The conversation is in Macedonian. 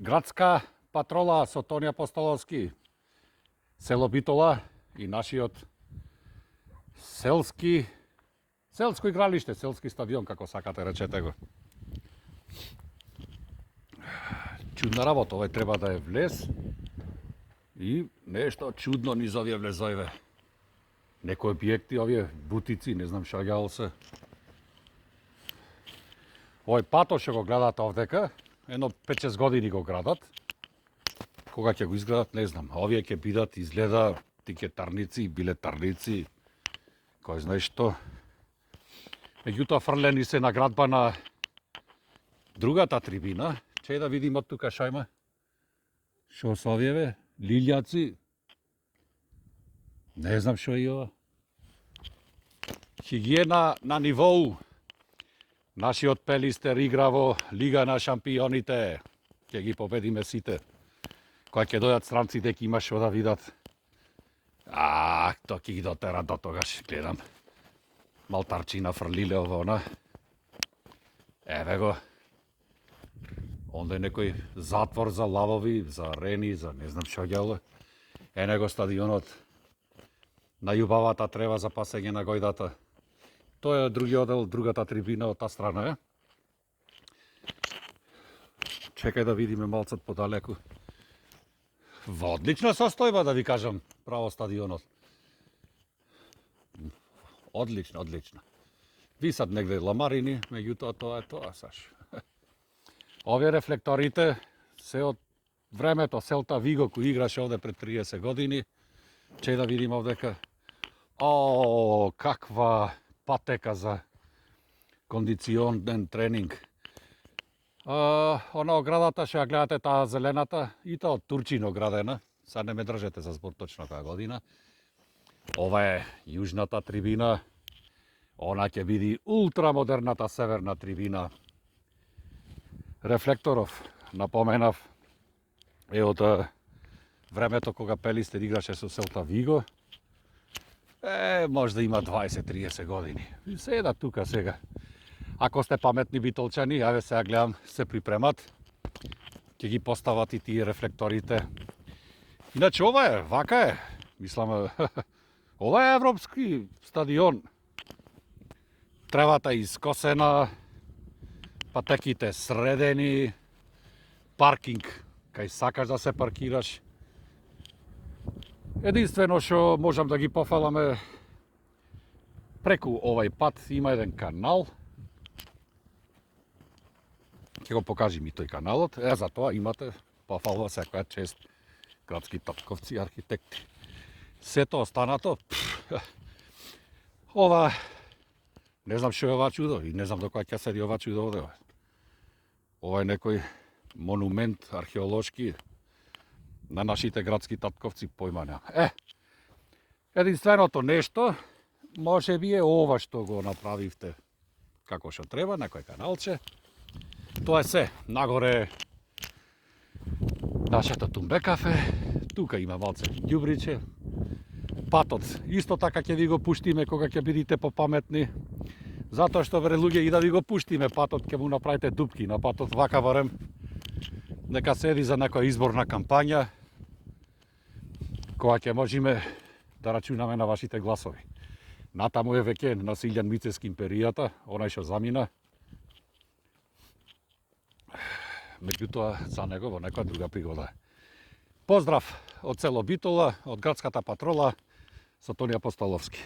Градска патрола со Тони Апостоловски, село Битола и нашиот селско игралиште, селски стадион, како сакате речете го. Чудна работа, овој треба да е влез и нешто чудно низ овие влезоиве. Некои објекти, овие бутици, не знам што гјал се. Овој патот што го гледате овдека, едно 5-6 години го градат. Кога ќе го изградат, не знам. Овие ќе бидат, изгледа, тие тарници, биле тарници, кој знае што. Меѓутоа фрлени се на градба на другата трибина. Че да видим од тука што има. Што се овие, лилјаци. Не знам што е ова. Хигиена на нивоу. Нашиот Пелистер игра во Лига на шампионите. Ќе ги победиме сите. Кога ќе дојдат странците, ќе има што да видат. То ќе ги дотера до тогаш, гледам. Малтарчина фрлиле ово, она. Еве го. Онде некој затвор за лавови, за рени, за не знам што гјало. Ене го стадионот на љубавата трева за пасење на гојдата. Тоа е другиот дел, другата трибина од таа страна, е. Чекај да видиме малцат подалеку. Во одлична состојба, да ви кажам, право стадионот. Одлична. Висат негде ламарини, меѓутоа тоа е тоа, саш. Овие рефлекторите се од времето Селта Виго кој играше овде пред 30 години. Че да видим овдека. Каква патека за кондиционен тренинг. Она оградата што ја гледате, таа зелената, и тоа од Турчино градена. Сад не ме држете за збор точно која година. Ова е јужната трибина. Она ќе биде ултрамодерната северна трибина. Рефлекторов, напоменав, е од времето кога Пелистер играше со Селта Виго. Може да има 20-30 години. Седат тука сега. Ако сте паметни битолчани, јаве сега гледам, се припремат. Ќе ги постават и тие рефлекторите. Иначе ова е, вака е. Мислам, ова е европски стадион. Тревата искосена, патеките средени, паркинг, кај сакаш да се паркираш. Единствено што можам да ги пофаламе, преку овај пат има еден канал. Ќе го покажи ми тој каналот. За тоа имате пофалва секоја чест градски татковци, архитекти. Сето останато, ова, не знам што е ова чудо и не знам до која ќе седи ова чудо овде. Ова е некој монумент археолошки на нашите градски татковци, појма нема. Единственото нешто, може би е ова што го направивте како што треба, некој каналче. Тоа е се. Нагоре нашето Тумбе кафе, тука има малце ѓубриче. Патот исто така ќе ви го пуштиме кога ќе бидите попаметни. Затоа што вре луѓе и да ви го пуштиме патот, ќе му направите дупки на патот, вака барем нека седи за некоја изборна кампања, кога ќе можеме да рачунаме на вашите гласови. Натаму е веќе на Силјан Мицевски империјата, онај што замина. Меѓутоа, за него во некоја друга пригода. Поздрав од село Битола, од градската патрола со Тони Апостоловски.